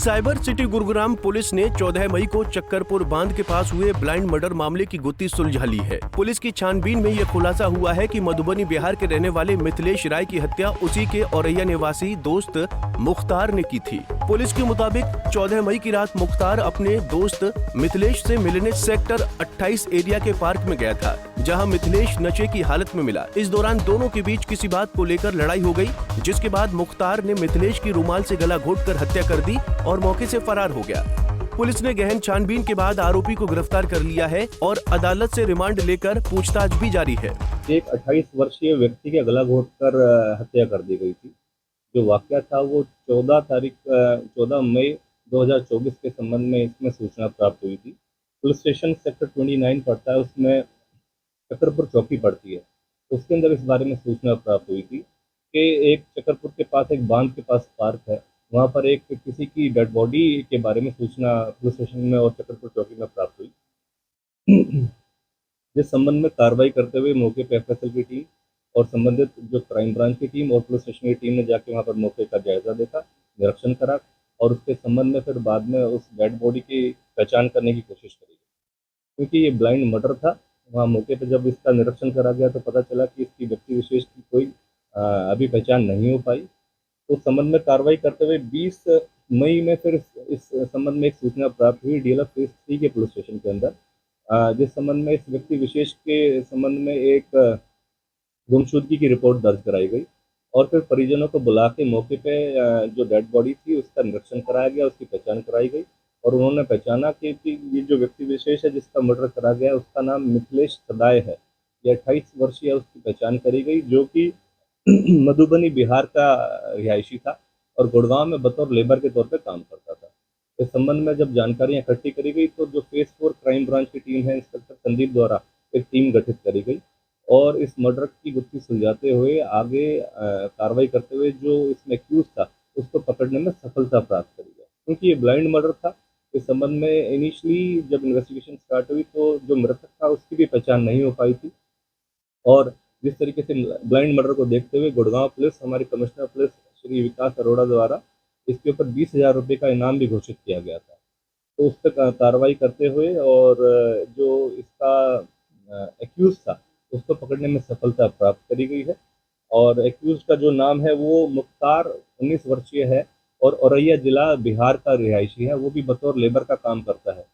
Cyber city Gurugram police ने 14 मई को चक्करपुर बांध के पास हुए ब्लाइंड मर्डर मामले की गुत्थी सुलझा ली है। पुलिस की छानबीन में यह खुलासा हुआ है कि मधुबनी बिहार के रहने वाले मिथिलेश राय की हत्या उसी के औरैया निवासी दोस्त मुख्तार ने की थी। पुलिस के मुताबिक 14 मई की रात मुख्तार अपने दोस्त मिथिलेश से मिलने सेक्टर 28 एरिया के पार्क में गया था, जहां मिथिलेश नशे की हालत में मिला। इस दौरान दोनों के बीच किसी बात को लेकर लड़ाई हो गई, जिसके बाद मुख्तार ने मिथिलेश की रुमाल से गला घोंटकर हत्या कर दी और मौके से फरार हो गया। पुलिस ने गहन छानबीन के बाद आरोपी को गिरफ्तार कर लिया है और अदालत से रिमांड लेकर पूछताछ भी जारी है। एक 28 वर्षीय व्यक्ति के गला घोंटकर हत्या कर दी गई थी। जो वाकया था वो 14 मई 2024 के संबंध में इसमें सूचना प्राप्त हुई थी। पुलिस स्टेशन सेक्टर 29 पड़ता है, उसमें चक्करपुर चौकी पड़ती है। उसके अंदर इस बारे में सूचना प्राप्त हुई थी कि एक चक्करपुर के पास एक बांध के पास पार्क है, वहाँ पर एक किसी की डेड बॉडी के बारे में सूचना पुलिस स्टेशन में और चक्करपुर चौकी में प्राप्त हुई। जिस संबंध में कार्रवाई करते हुए मौके पर एफएसएल की टीम और संबंधित जो क्राइम ब्रांच की टीम और पुलिस स्टेशन की टीम ने जाके वहाँ पर मौके का जायजा देखा, निरीक्षण करा और उसके संबंध में फिर बाद में उस डेड बॉडी की पहचान करने की कोशिश करी, क्योंकि ये ब्लाइंड मर्डर था। वहाँ मौके पर जब इसका निरीक्षण करा गया तो पता चला कि इसकी व्यक्ति विशेष की कोई अभी पहचान नहीं हो पाई। तो उस संबंध में कार्रवाई करते हुए 20 मई में फिर इस संबंध में एक सूचना प्राप्त हुई डीएलएफ फेज 3 के पुलिस स्टेशन के अंदर, जिस संबंध में इस व्यक्ति विशेष के संबंध में एक गुमशुदगी की रिपोर्ट दर्ज कराई गई और फिर परिजनों को बुला के मौके पे जो डेड बॉडी थी उसका निरीक्षण कराया गया, उसकी पहचान कराई गई और उन्होंने पहचाना कि ये जो व्यक्ति विशेष है जिसका मर्डर करा गया उसका नाम मिथिलेश सदाय है। ये 28 वर्षीय उसकी पहचान करी गई, जो कि मधुबनी बिहार का रिहायशी था और गुड़गांव में बतौर लेबर के तौर पे काम करता था। इस संबंध में जब जानकारियां इकट्ठी करी गई तो जो फेज 4 क्राइम ब्रांच की टीम है, इंस्पेक्टर संदीप द्वारा एक टीम गठित करी गई और इस मर्डर की गुत्थी सुलझाते हुए आगे कार्रवाई करते हुए जो इसमें एक्यूज था उसको पकड़ने में सफलता प्राप्त करी गई। क्योंकि ये ब्लाइंड मर्डर था, इस संबंध में इनिशियली जब इन्वेस्टिगेशन स्टार्ट हुई तो जो मृतक था उसकी भी पहचान नहीं हो पाई थी और जिस तरीके से ब्लाइंड मर्डर को देखते हुए गुड़गांव पुलिस, हमारे कमिश्नर पुलिस श्री विकास अरोड़ा द्वारा इसके ऊपर 20,000 रुपये का इनाम भी घोषित किया गया था। तो उस पर कार्रवाई करते हुए और जो इसका एक्यूज था उसको पकड़ने में सफलता प्राप्त करी गई है और एक्यूज का जो नाम है वो मुख्तार 19 वर्षीय है और औरैया जिला बिहार का रिहायशी है, वो भी बतौर लेबर का काम करता है।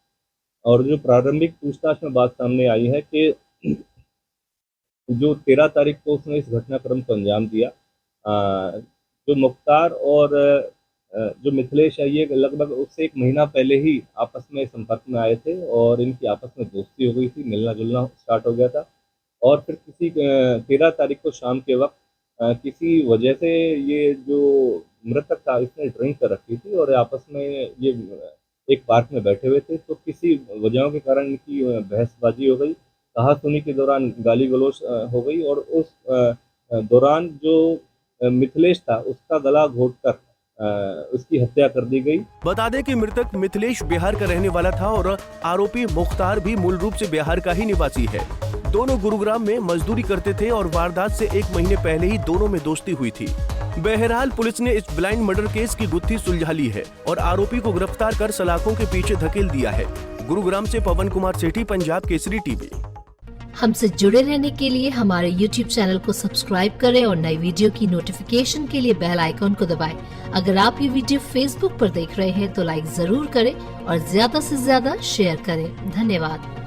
और जो प्रारंभिक पूछताछ में बात सामने आई है कि जो 13 तारीख को उसने इस घटनाक्रम को अंजाम दिया, जो मुख्तार और जो मिथिलेश है ये लगभग उससे 1 महीना पहले ही आपस में संपर्क में आए थे और इनकी आपस में दोस्ती हो गई थी, मिलना जुलना स्टार्ट हो गया था और फिर किसी 13 तारीख को शाम के वक्त किसी वजह से ये जो मृतक था इसने ड्रिंक कर रखी थी और आपस में ये एक पार्क में बैठे हुए थे, तो किसी वजहों के कारण इनकी बहसबाजी हो गई, कहा-सुनी के दौरान गाली गलौज हो गई और उस दौरान जो मिथिलेश था उसका गला घोंटकर उसकी हत्या कर दी गई। बता दें कि मृतक मिथिलेश बिहार का रहने वाला था और आरोपी मुख्तार भी मूल रूप से बिहार का ही निवासी है। दोनों गुरुग्राम में मजदूरी करते थे और वारदात से 1 महीने पहले ही दोनों में दोस्ती हुई थी। बहरहाल पुलिस ने इस ब्लाइंड मर्डर केस की गुत्थी सुलझा ली है और आरोपी को गिरफ्तार कर सलाखों के पीछे धकेल दिया है। गुरुग्राम से पवन कुमार सेठी, पंजाब केसरी टीवी। हमसे जुड़े रहने के लिए हमारे YouTube चैनल को सब्सक्राइब करें और नई वीडियो की नोटिफिकेशन के लिए बेल आइकॉन को दबाएं। अगर आप ये वीडियो Facebook पर देख रहे हैं तो लाइक जरूर करें और ज्यादा से ज्यादा शेयर करें। धन्यवाद।